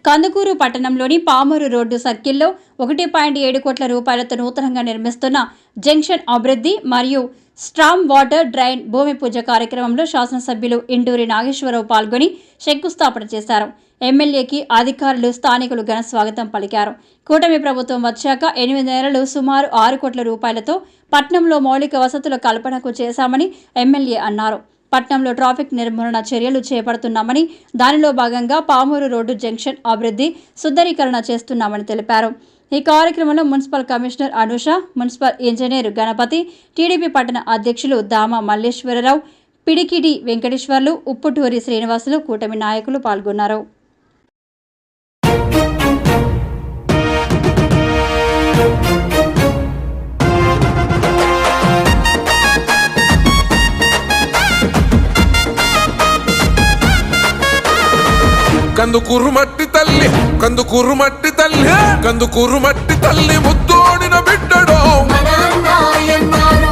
కందుకూరు పట్టణంలోని పామూరు రోడ్డు సర్కిల్లో 1.7 కోట్ల రూపాయలతో నూతనంగా నిర్మిస్తున్న జంక్షన్ అభివృద్ధి మరియు స్ట్రామ్ వాటర్ డ్రైన్ భూమి పూజ కార్యక్రమంలో శాసనసభ్యులు ఇండూరి నాగేశ్వరరావు పాల్గొని శంకుస్థాపన చేశారు. ఎమ్మెల్యేకి అధికారులు, స్థానికులు ఘన స్వాగతం పలికారు. కూటమి ప్రభుత్వం వచ్చాక 8 నెలలు సుమారు 6 కోట్ల రూపాయలతో పట్టణంలో మౌలిక వసతుల కల్పనకు చేశామని ఎమ్మెల్యే అన్నారు. పట్టణంలో ట్రాఫిక్ నిర్మూలన చర్యలు చేపడుతున్నామని, దానిలో భాగంగా పామూరు రోడ్డు జంక్షన్ అభివృద్ధి, సుందరీకరణ చేస్తున్నామని తెలిపారు. ఈ కార్యక్రమంలో municipal commissioner Anusha, municipal engineer Ganapathi, TDP పట్టణ అధ్యక్షులు దామ మల్లేశ్వరరావు, పిడికిడి వెంకటేశ్వర్లు, ఉప్పుటూరి శ్రీనివాసులు, కూటమి నాయకులు పాల్గొన్నారు. కందుకూరు మట్టి తల్లి, కందుకూరు మట్టి తల్లి, కందుకూరు మట్టి తల్లి ముద్దోడిన బిడ్డడో,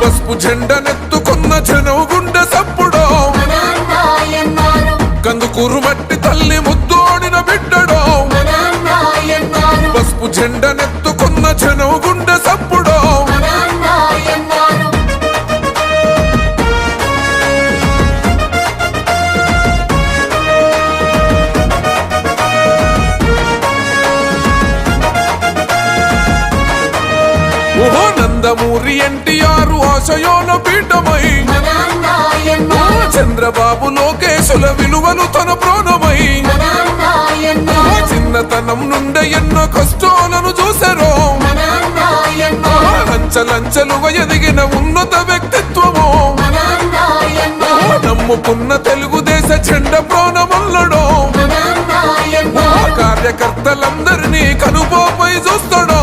పసుపు జెండనెత్తుకున్న జనం గుండె సప్పుడో. కందుకూరు మట్టి తల్లి ముద్దోడిన బిడ్డడో, పసుపు జెండనెత్తుకున్న జనం గుండె సప్పుడో. నందమూరి ఎన్టీఆర్ ఆశయోల పీఠమై, చంద్రబాబు లోకేశుల విలువలు తన ప్రాణమై, చిన్నతనం నుండి ఎన్నో కష్టాలను చూసారో, లంచలుగా ఎదిగిన ఉన్నత వ్యక్తిత్వము, నమ్ముకున్న తెలుగుదేశ జెండ ప్రాణమల్లడో, కార్యకర్తలందరినీ కనుపోపై చూస్తాడో.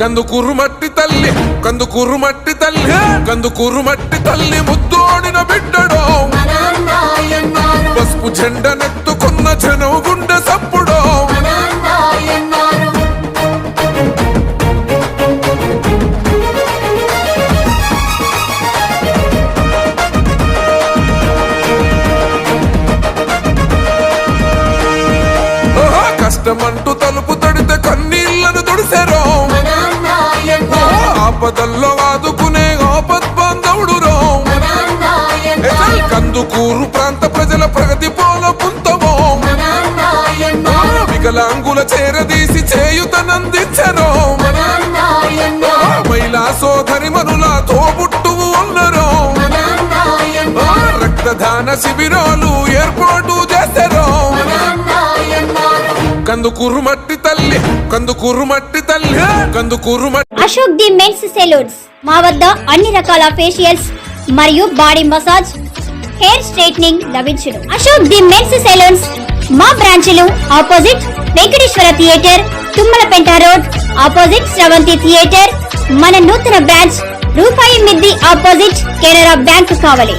కందుకూరు మట్టి తల్లి, కందుకూరు మట్టి తల్లి, కందుకూరు మట్టి తల్లి ముద్దోడిన బిడ్డడో, పసుపు జెండనెత్తుకున్న జనం గుండె సప్పుడో. కష్టమంటూ తలుపు తడితే కన్నీళ్లను తుడిసారో, ఆపదల్లో ఆదుకునే ఆపద్బాంధవుడురో. కందుకూరు ప్రాంత ప్రజల ప్రగతి పోల పుంతమో, వికలాంగుల చేరదీసి చేయుతనందించరో, మహిళా సోదరి మనుల తోబుట్టువు ఉన్నరో, రక్తదాన శిబిరాలు ఏర్పాటు చేశారో. కందుకూరు మట్టి తల్లి, కందుకూరు మట్టి తల్లి, కందుకూరు మట్టి. అశోక్ ది మెన్స్ సెలూన్స్ మా వద్ద అన్ని రకాల ఫేషియల్స్ మరియు బాడీ మసాజ్, హెయిర్ స్ట్రైట్నింగ్ లభించును. అశోక్ ది మెన్స్ సెలూన్స్ మా బ్రాంచ్లు opposite Venkateswara theatre, Tummalapenta road opposite Sravanthi theatre. మన నూతన బ్రాంచ్ రూపాయి మిద్ది ఆపోజిట్ కెనరా బ్యాంక్ కావలి.